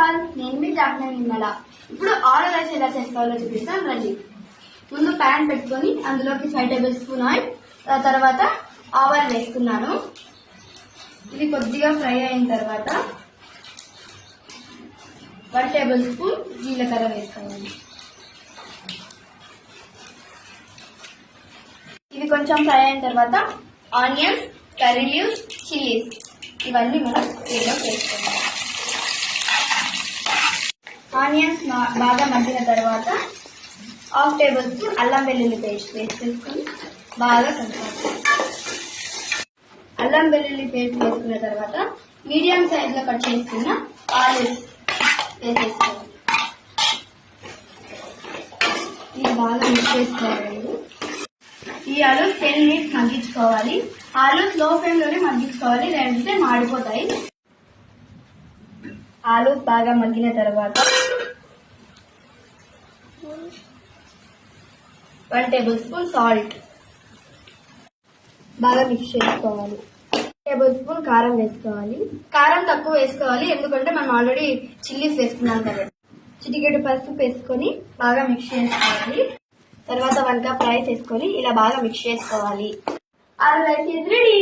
All, నేను మీ doctor Nirmala. ఇప్పుడు ఆలు రైస్ ఎలా చేసుకోవాలో చూపిస్తాను రండి. ముందు ప్యాన్ పెట్టుకొని అందులోకి 5 టేబుల్ స్పూన్ ఆయిల్, ఆ తర్వాత ఆవాలు వేసుకున్నాను. ఇది కొద్దిగా ఫ్రై అయిన తర్వాత 1 టేబుల్ స్పూన్ జీలకర్ర వేసుకోవాలి. ఇవి కొంచెం ఫ్రై అయిన తర్వాత ఆనియన్స్, కర్రీ లీవ్స్, చిల్లీస్ ఇవన్నీ మనం దీనిలో వేసుకోవాలి. ఆనియన్స్ బాగా మగ్గిన తర్వాత 1/2 టేబుల్ స్పూన్ అల్లం వెల్లుల్లి పేస్ట్ వేసుకొని బాగా కలుపుకోవాలి. అల్లం వెల్లుల్లి పేస్ట్ వేసుకున్న తర్వాత మీడియం సైజ్ లో కట్ చేసుకున్న ఆలివ్స్ వేసేసుకోవాలి. ఇది బాగా మిక్స్ చేసుకోవాలి. ఈ ఆలు 10 మినిట్స్ మగ్గించుకోవాలి. ఆలు స్లో ఫ్లేమ్ లోనే మగ్గించుకోవాలి, లేదంటే మాడిపోతాయి. ఆలు బాగా మగ్గిన తర్వాత 1 టేబుల్ స్పూన్ సాల్ట్ బాగా మిక్స్ చేసుకోవాలి. 1 టేబుల్ స్పూన్ కారం వేసుకోవాలి. కారం తక్కువ వేసుకోవాలి, ఎందుకంటే మనం ఆల్రెడీ చిల్లీస్ వేసుకున్నాం కదా. చిటికెడు పసుపు వేసుకొని బాగా మిక్స్ చేసుకోవాలి. తర్వాత 1 కప్ రైస్ వేసుకొని ఇలా బాగా మిక్స్ చేసుకోవాలి. ఆలు రైస్ ఈజ్ రెడీ.